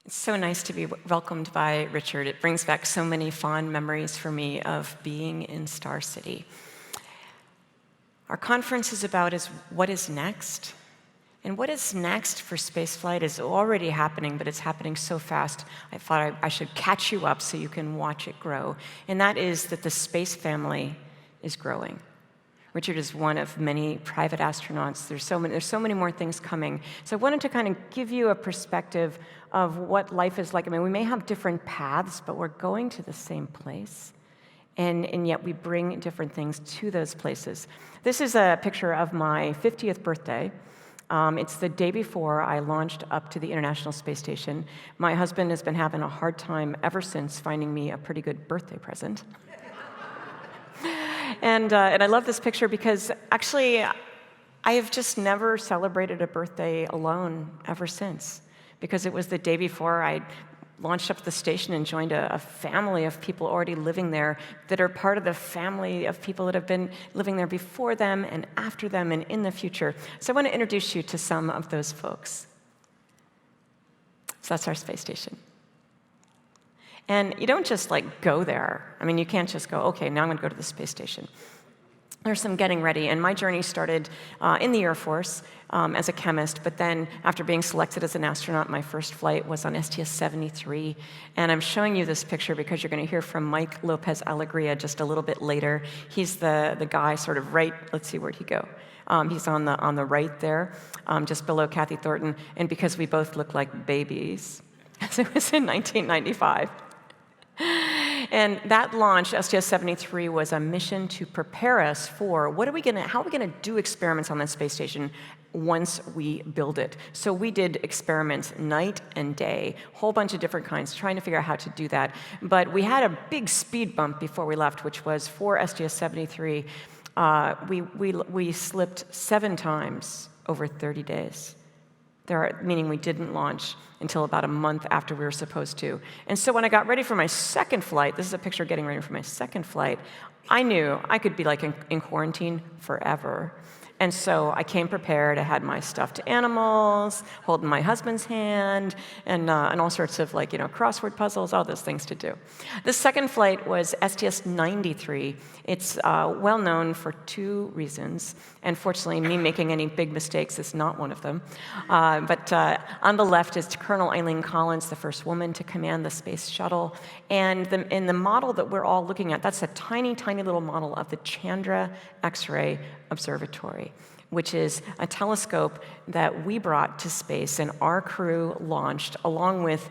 It's so nice to be welcomed by Richard. It brings back so many fond memories for me of being in Star City. Our conference is about what is next. And what is next for spaceflight is already happening, but it's happening so fast, I thought I should catch you up so you can watch it grow. And that is that the space family is growing. Richard is one of many private astronauts. There's so many more things coming. So I wanted to kind of give you a perspective of what life is like. I mean, we may have different paths, but we're going to the same place. And yet we bring different things to those places. This is a picture of my 50th birthday. It's the day before I launched up to the International Space Station. My husband has been having a hard time ever since finding me a pretty good birthday present. And I love this picture because actually I have just never celebrated a birthday alone ever since, because it was the day before I launched up the station and joined a family of people already living there that are part of the family of people that have been living there before them and after them and in the future. So I want to introduce you to some of those folks. So that's our space station. And you don't just go there. I mean, you can't just go, okay, now I'm going to go to the space station. There's some getting ready, and my journey started in the Air Force as a chemist, but then after being selected as an astronaut, my first flight was on STS-73, and I'm showing you this picture because you're going to hear from Mike Lopez Alegria just a little bit later. He's the guy sort of right, let's see, where'd he go? He's on the right there, just below Kathy Thornton, and because we both look like babies, as it was in 1995. And that launch, STS-73, was a mission to prepare us for how are we going to do experiments on that space station once we build it. So we did experiments night and day, a whole bunch of different kinds, trying to figure out how to do that. But we had a big speed bump before we left, which was for STS-73. We slipped 7 times over 30 days. Meaning we didn't launch until about a month after we were supposed to. And so when I got ready for my second flight, this is a picture of getting ready for my second flight, I knew I could be in quarantine forever. And so I came prepared. I had my stuffed animals, holding my husband's hand, and all sorts of crossword puzzles, all those things to do. The second flight was STS-93. It's well known for 2 reasons. And fortunately, me making any big mistakes is not one of them. But on the left is Colonel Eileen Collins, the first woman to command the space shuttle. And in the model that we're all looking at, that's a tiny, tiny little model of the Chandra X-ray Observatory, which is a telescope that we brought to space and our crew launched along with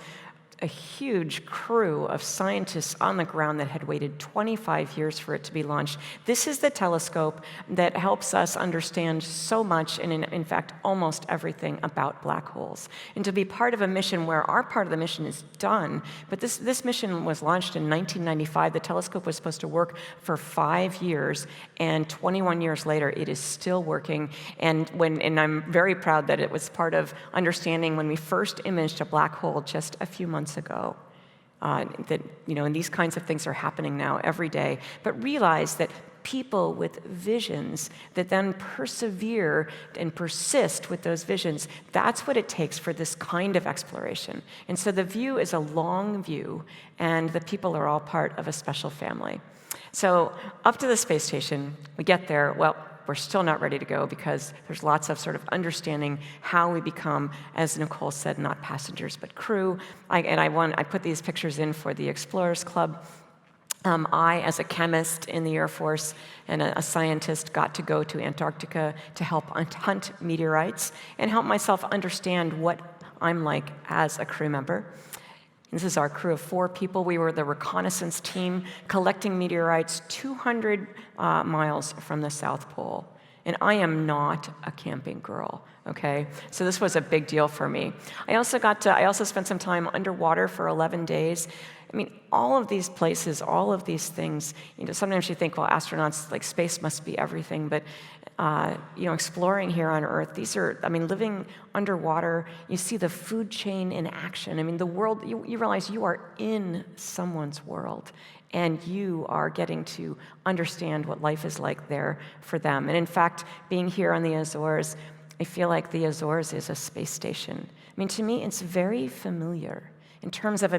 a huge crew of scientists on the ground that had waited 25 years for it to be launched. This is the telescope that helps us understand so much, and in fact, almost everything about black holes. And to be part of a mission where our part of the mission is done, but this mission was launched in 1995. The telescope was supposed to work for 5 years, and 21 years later, it is still working. And I'm very proud that it was part of understanding when we first imaged a black hole just a few months ago, and these kinds of things are happening now every day. But realize that people with visions that then persevere and persist with those visions, that's what it takes for this kind of exploration. And so the view is a long view, and the people are all part of a special family. So up to the space station, we get there. Well, we're still not ready to go because there's lots of sort of understanding how we become, as Nicole said, not passengers but crew. I put these pictures in for the Explorers Club. I, as a chemist in the Air Force and a scientist, got to go to Antarctica to help hunt meteorites and help myself understand what I'm like as a crew member. This is our crew of 4 people. We were the reconnaissance team collecting meteorites 200 miles from the South Pole. And I am not a camping girl, okay? So this was a big deal for me. I also spent some time underwater for 11 days. I mean, all of these places, all of these things, sometimes you think, well, astronauts, space must be everything, but exploring here on Earth, living underwater, you see the food chain in action. I mean, the world, you realize you are in someone's world, and you are getting to understand what life is like there for them. And in fact, being here on the Azores, I feel like the Azores is a space station. I mean, to me, it's very familiar. in terms of,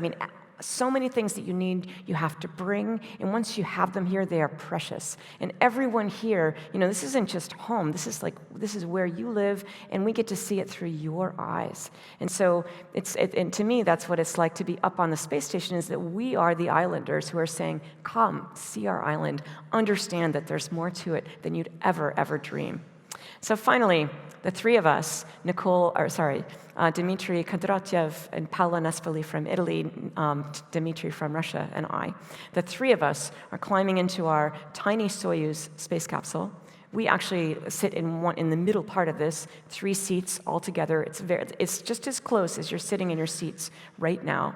so many things that you need, you have to bring, and once you have them here, they are precious. And everyone here, this isn't just home, this is where you live, and we get to see it through your eyes. And so, and to me, that's what it's like to be up on the space station, is that we are the islanders who are saying, come, see our island, understand that there's more to it than you'd ever dream. So finally, the three of us, Dmitry Kondratyev and Paolo Nespoli from Italy, Dmitry from Russia, and I, the three of us are climbing into our tiny Soyuz space capsule. We actually sit in the middle part of this, 3 seats all together. It's just as close as you're sitting in your seats right now.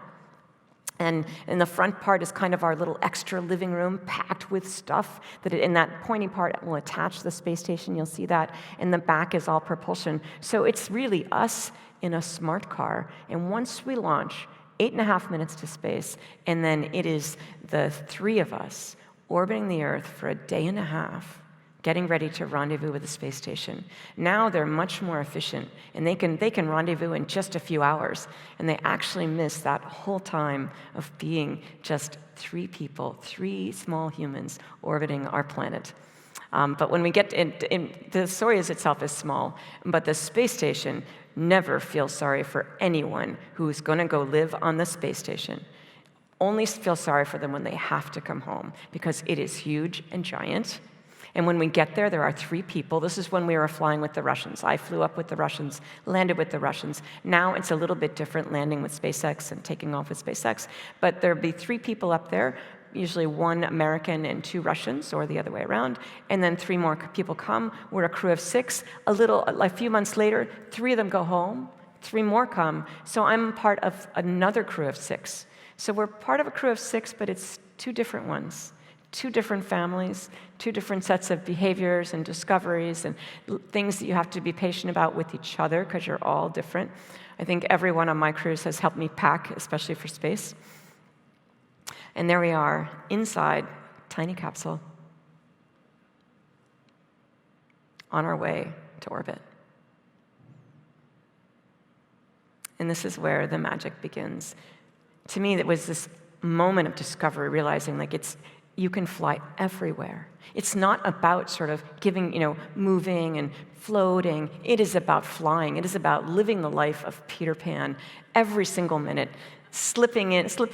And in the front part is kind of our little extra living room packed with stuff that in that pointy part will attach to the space station. You'll see that. And the back is all propulsion. So it's really us in a smart car. And once we launch, 8.5 minutes to space, and then it is the 3 of us orbiting the Earth for a day and a half, getting ready to rendezvous with the space station. Now they're much more efficient, and they can rendezvous in just a few hours, and they actually miss that whole time of being just 3 people, 3 small humans orbiting our planet. But when we get in, the Soyuz itself is small, but the space station never feels sorry for anyone who's going to go live on the space station. Only feel sorry for them when they have to come home, because it is huge and giant. And when we get there, there are 3 people. This is when we were flying with the Russians. I flew up with the Russians, landed with the Russians. Now it's a little bit different, landing with SpaceX and taking off with SpaceX. But there'll be 3 people up there, usually 1 American and 2 Russians, or the other way around. And then 3 more people come. We're a crew of 6. A few months later, 3 of them go home. 3 more come. So I'm part of another crew of 6. So we're part of a crew of 6, but it's 2 different ones. 2 different families, 2 different sets of behaviors and discoveries and things that you have to be patient about with each other, because you're all different. I think everyone on my cruise has helped me pack, especially for space. And there we are, inside tiny capsule, on our way to orbit. And this is where the magic begins. To me, it was this moment of discovery, realizing you can fly everywhere. It's not about sort of moving and floating. It is about flying. It is about living the life of Peter Pan every single minute, slipping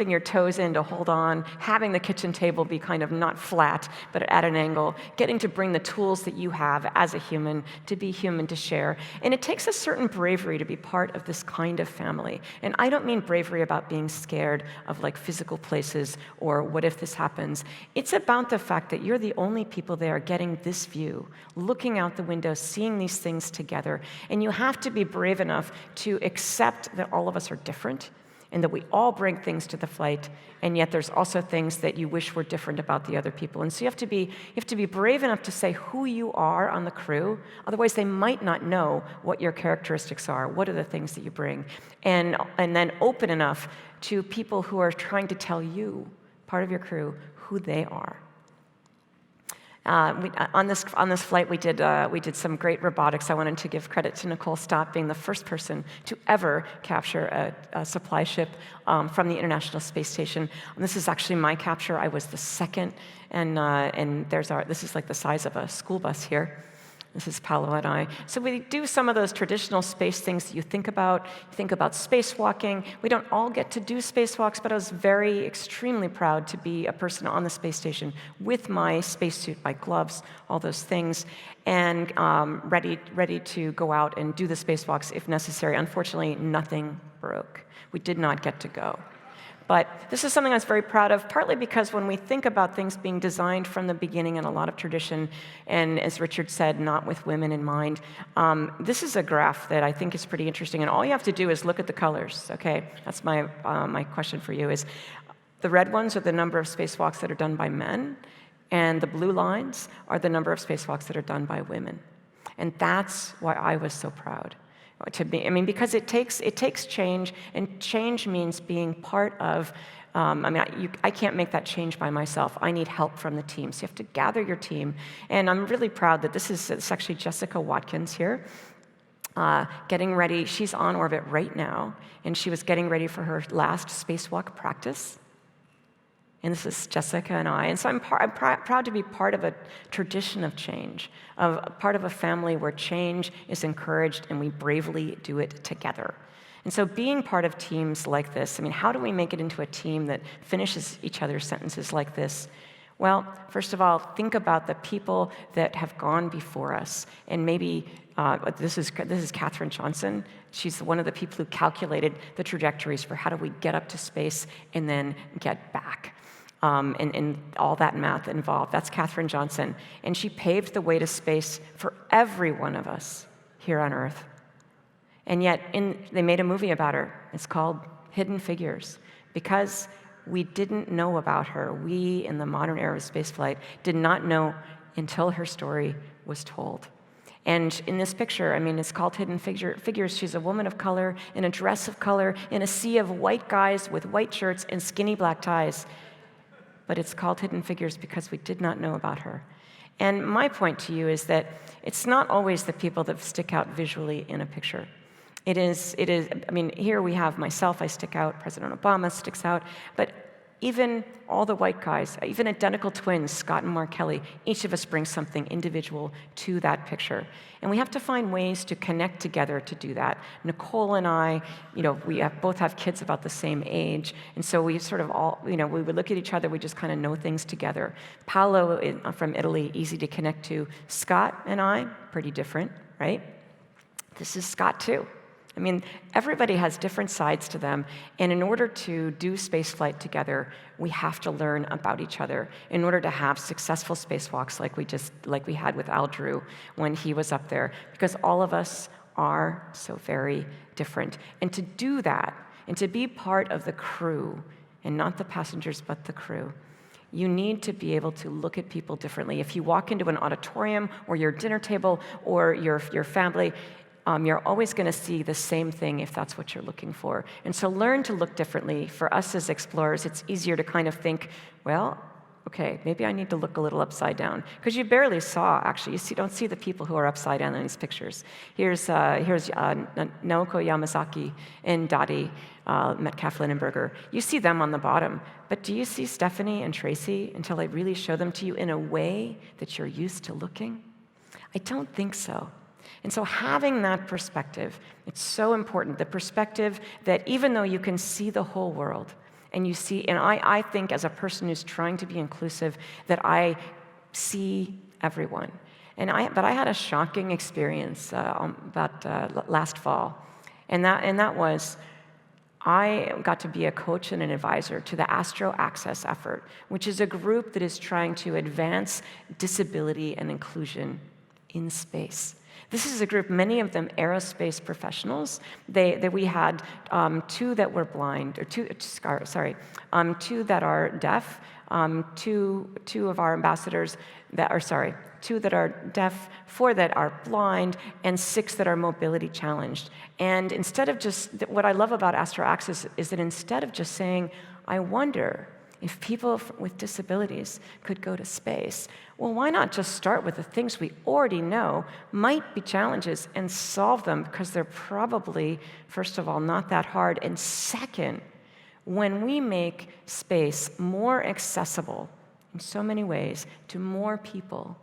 your toes in to hold on, having the kitchen table be kind of not flat, but at an angle, getting to bring the tools that you have as a human, to be human, to share. And it takes a certain bravery to be part of this kind of family. And I don't mean bravery about being scared of physical places or what if this happens. It's about the fact that you're the only people there getting this view, looking out the window, seeing these things together. And you have to be brave enough to accept that all of us are different, and that we all bring things to the flight, and yet there's also things that you wish were different about the other people. And so you have to be brave enough to say who you are on the crew. Otherwise, they might not know what your characteristics are. What are the things that you bring? And then open enough to people who are trying to tell you, part of your crew, who they are. On this flight, we did some great robotics. I wanted to give credit to Nicole Stott being the first person to ever capture a supply ship from the International Space Station. And this is actually my capture. I was the second, and this is the size of a school bus here. This is Paolo and I. So we do some of those traditional space things that you think about. You think about spacewalking. We don't all get to do spacewalks, but I was extremely proud to be a person on the space station with my spacesuit, my gloves, all those things, and ready to go out and do the spacewalks if necessary. Unfortunately, nothing broke. We did not get to go. But this is something I was very proud of, partly because when we think about things being designed from the beginning in a lot of tradition, and as Richard said, not with women in mind, this is a graph that I think is pretty interesting. And all you have to do is look at the colors, okay? That's my question for you is, the red ones are the number of spacewalks that are done by men, and the blue lines are the number of spacewalks that are done by women. And that's why I was so proud. Because it takes change, and change means being part of. I can't make that change by myself. I need help from the team. So you have to gather your team, and I'm really proud that it's actually Jessica Watkins here. getting ready. She's on orbit right now, and she was getting ready for her last spacewalk practice. And this is Jessica and I. And so I'm proud to be part of a tradition of change, of part of a family where change is encouraged and we bravely do it together. And so being part of teams like this, I mean, how do we make it into a team that finishes each other's sentences like this? Well, first of all, think about the people that have gone before us. And maybe this is Katherine Johnson. She's one of the people who calculated the trajectories for how do we get up to space and then get back. And all that math involved. That's Katherine Johnson. And she paved the way to space for every one of us here on Earth. And yet, they made a movie about her. It's called Hidden Figures, because we didn't know about her. We, in the modern era of spaceflight, did not know until her story was told. And in this picture, I mean, it's called Hidden Figures. She's a woman of color, in a dress of color, in a sea of white guys with white shirts and skinny black ties. But it's called Hidden Figures because we did not know about her. And my point to you is that it's not always the people that stick out visually in a picture. It is, I mean, here we have myself, I stick out, President Obama sticks out, but even all the white guys, even identical twins, Scott and Mark Kelly, each of us brings something individual to that picture. And we have to find ways to connect together to do that. Nicole and I, we both have kids about the same age, and so we sort of all, we would look at each other, we just kind of know things together. Paolo from Italy, easy to connect to. Scott and I, pretty different, right? This is Scott too. I mean, everybody has different sides to them, and in order to do spaceflight together, we have to learn about each other in order to have successful spacewalks like we had with Al Drew when he was up there, because all of us are so very different. And to do that, and to be part of the crew, and not the passengers, but the crew, you need to be able to look at people differently. If you walk into an auditorium or your dinner table or your family, you're always going to see the same thing if that's what you're looking for. And so learn to look differently. For us as explorers, it's easier to kind of think, well, okay, maybe I need to look a little upside down. Because you barely saw, actually. Don't see the people who are upside down in these pictures. Here's Naoko Yamazaki and Dottie Metcalf-Lindenberger. You see them on the bottom. But do you see Stephanie and Tracy until I really show them to you in a way that you're used to looking? I don't think so. And so having that perspective, it's so important, the perspective that even though you can see the whole world, and you see, and I think as a person who's trying to be inclusive, that I see everyone. But I had a shocking experience last fall, and that was, I got to be a coach and an advisor to the Astro Access effort, which is a group that is trying to advance disability and inclusion in space. This is a group, many of them aerospace professionals. We had two that were blind, or two that are deaf, two of our ambassadors two that are deaf, 4 that are blind, and 6 that are mobility challenged. And instead of what I love about Astro Access is that instead of just saying, I wonder if people with disabilities could go to space, well, why not just start with the things we already know might be challenges and solve them, because they're probably, first of all, not that hard, and second, when we make space more accessible in so many ways to more people,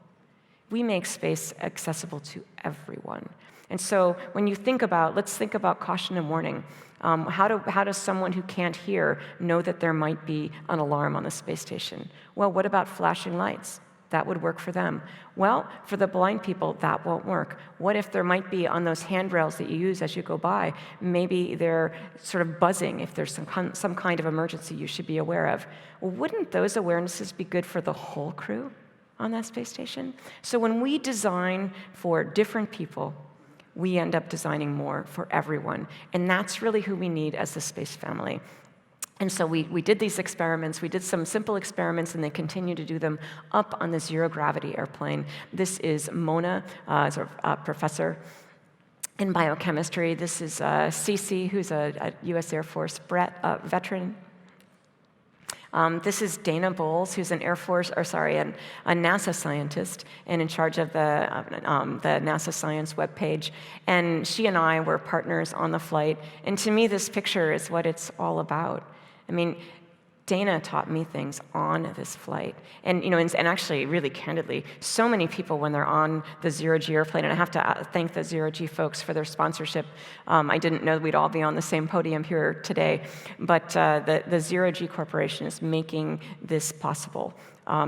we make space accessible to everyone. And so when you let's think about caution and warning. How does someone who can't hear know that there might be an alarm on the space station? Well, what about flashing lights? That would work for them. Well, for the blind people, that won't work. What if there might be on those handrails that you use as you go by, maybe they're sort of buzzing if there's some kind of emergency you should be aware of? Well, wouldn't those awarenesses be good for the whole crew on that space station? So when we design for different people, we end up designing more for everyone. And that's really who we need as the space family. And so we did these experiments. We did some simple experiments, and they continue to do them up on the zero-gravity airplane. This is Mona, a professor in biochemistry. This is Cece, who's a U.S. Air Force veteran. This is Dana Bowles, who's an a NASA scientist and in charge of the NASA Science webpage. And she and I were partners on the flight. And to me, this picture is what it's all about. I mean, Dana taught me things on this flight. And, and actually, really candidly, so many people when they're on the zero-G airplane, and I have to thank the zero-G folks for their sponsorship. I didn't know we'd all be on the same podium here today, but the zero-G Corporation is making this possible.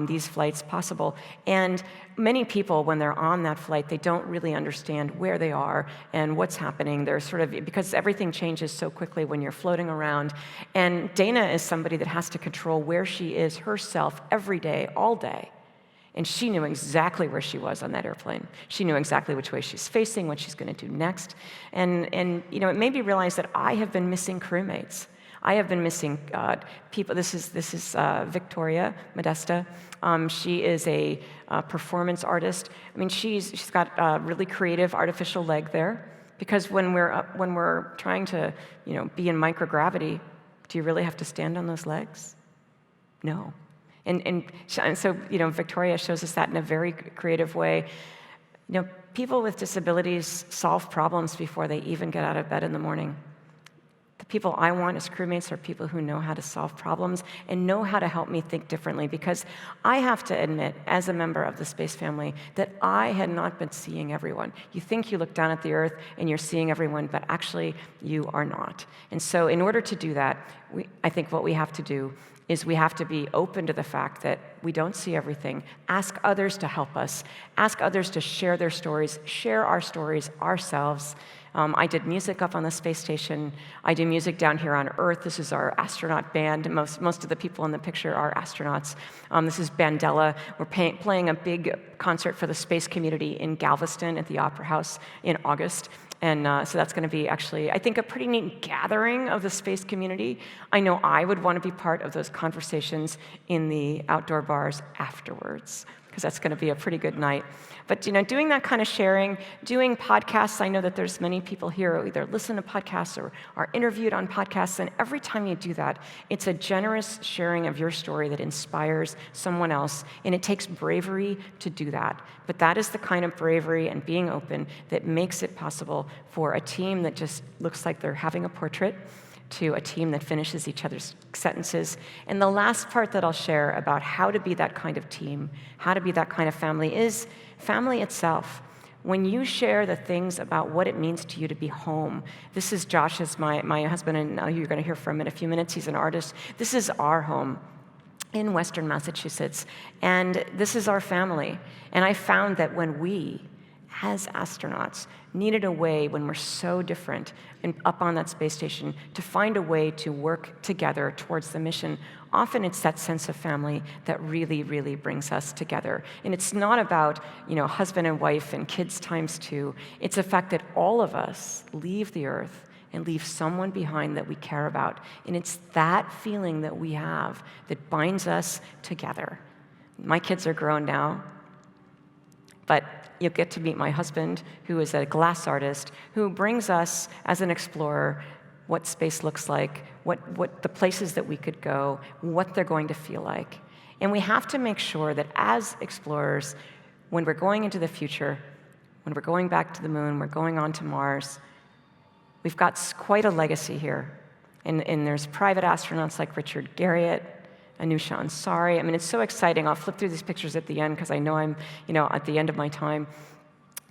These flights possible. And many people, when they're on that flight, they don't really understand where they are and what's happening. They're sort of, because everything changes so quickly when you're floating around. And Dana is somebody that has to control where she is herself every day, all day. And she knew exactly where she was on that airplane. She knew exactly which way she's facing, what she's going to do next. And it made me realize that I have been missing crewmates. I have been missing people. This is Victoria Modesta. She is a performance artist. I mean, she's got a really creative artificial leg there, because when we're trying to be in microgravity, do you really have to stand on those legs? No. And so Victoria shows us that in a very creative way. People with disabilities solve problems before they even get out of bed in the morning. The people I want as crewmates are people who know how to solve problems and know how to help me think differently, because I have to admit, as a member of the space family, that I had not been seeing everyone. You think you look down at the Earth and you're seeing everyone, but actually you are not. And so in order to do that, I think what we have to do is we have to be open to the fact that we don't see everything. Ask others to help us. Ask others to share their stories, share our stories ourselves. I did music up on the space station. I do music down here on Earth. This is our astronaut band. Most of the people in the picture are astronauts. This is Bandella. We're playing a big concert for the space community in Galveston at the Opera House in August. And so that's going to be actually, I think, a pretty neat gathering of the space community. I know I would want to be part of those conversations in the outdoor bars afterwards, because that's going to be a pretty good night. But doing that kind of sharing, doing podcasts, I know that there's many people here who either listen to podcasts or are interviewed on podcasts, and every time you do that, it's a generous sharing of your story that inspires someone else, and it takes bravery to do that. But that is the kind of bravery and being open that makes it possible for a team that just looks like they're having a portrait to a team that finishes each other's sentences. And the last part that I'll share about how to be that kind of team, how to be that kind of family, is family itself. When you share the things about what it means to you to be home. This is Josh's, my husband, and now you're going to hear from him in a few minutes. He's an artist. This is our home in Western Massachusetts, and this is our family. And I found that when we, as astronauts, needed a way, when we're so different and up on that space station, to find a way to work together towards the mission, often it's that sense of family that really, really brings us together. And it's not about, husband and wife and kids times two. It's the fact that all of us leave the Earth and leave someone behind that we care about. And it's that feeling that we have that binds us together. My kids are grown now, but you'll get to meet my husband, who is a glass artist, who brings us, as an explorer, what space looks like, what the places that we could go, what they're going to feel like. And we have to make sure that as explorers, when we're going into the future, when we're going back to the moon, we're going on to Mars, we've got quite a legacy here. And there's private astronauts like Richard Garriott, Anusha Ansari. I mean, it's so exciting. I'll flip through these pictures at the end because I know I'm, at the end of my time.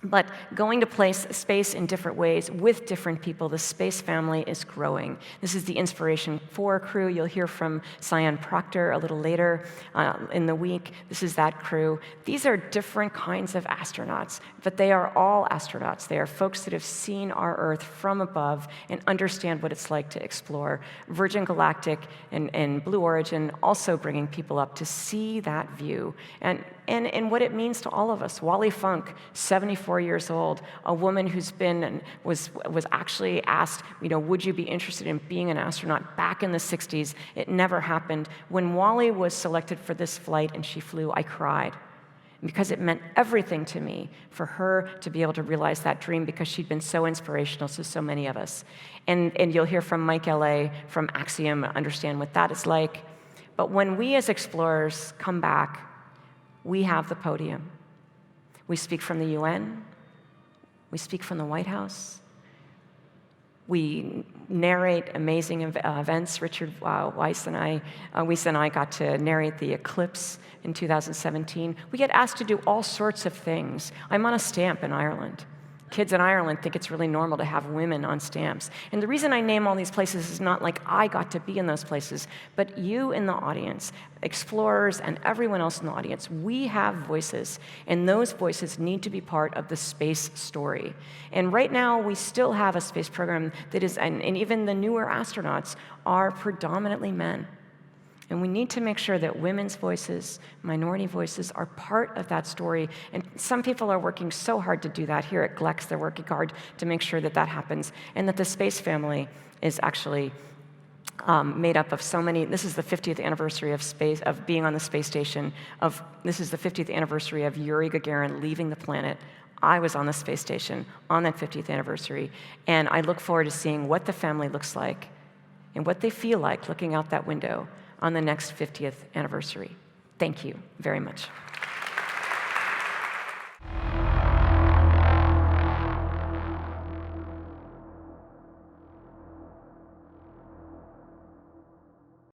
But going to space in different ways with different people, the space family is growing. This is the Inspiration 4 crew. You'll hear from Cyan Proctor a little later in the week. This is that crew. These are different kinds of astronauts, but they are all astronauts. They are folks that have seen our Earth from above and understand what it's like to explore. Virgin Galactic and Blue Origin also bringing people up to see that view and what it means to all of us. Wally Funk, 74 years old, a woman who's been and was actually asked, would you be interested in being an astronaut back in the 60s? It never happened. When Wally was selected for this flight and she flew, I cried. Because it meant everything to me for her to be able to realize that dream, because she'd been so inspirational to so many of us. And you'll hear from Mike L.A. from Axiom, understand what that is like. But when we as explorers come back, we have the podium. We speak from the UN. We speak from the White House. We narrate amazing events. Richard Weiss and I got to narrate the eclipse in 2017. We get asked to do all sorts of things. I'm on a stamp in Ireland. Kids in Ireland think it's really normal to have women on stamps. And the reason I name all these places is not like I got to be in those places, but you in the audience, explorers and everyone else in the audience, we have voices, and those voices need to be part of the space story. And right now, we still have a space program that is, and even the newer astronauts are predominantly men. And we need to make sure that women's voices, minority voices, are part of that story. And some people are working so hard to do that. Here at GLEX, they're working hard to make sure that that happens, and that the space family is actually made up of so many. This is the 50th anniversary of being on the space station. This is the 50th anniversary of Yuri Gagarin leaving the planet. I was on the space station on that 50th anniversary, and I look forward to seeing what the family looks like and what they feel like looking out that window on the next 50th anniversary. Thank you very much.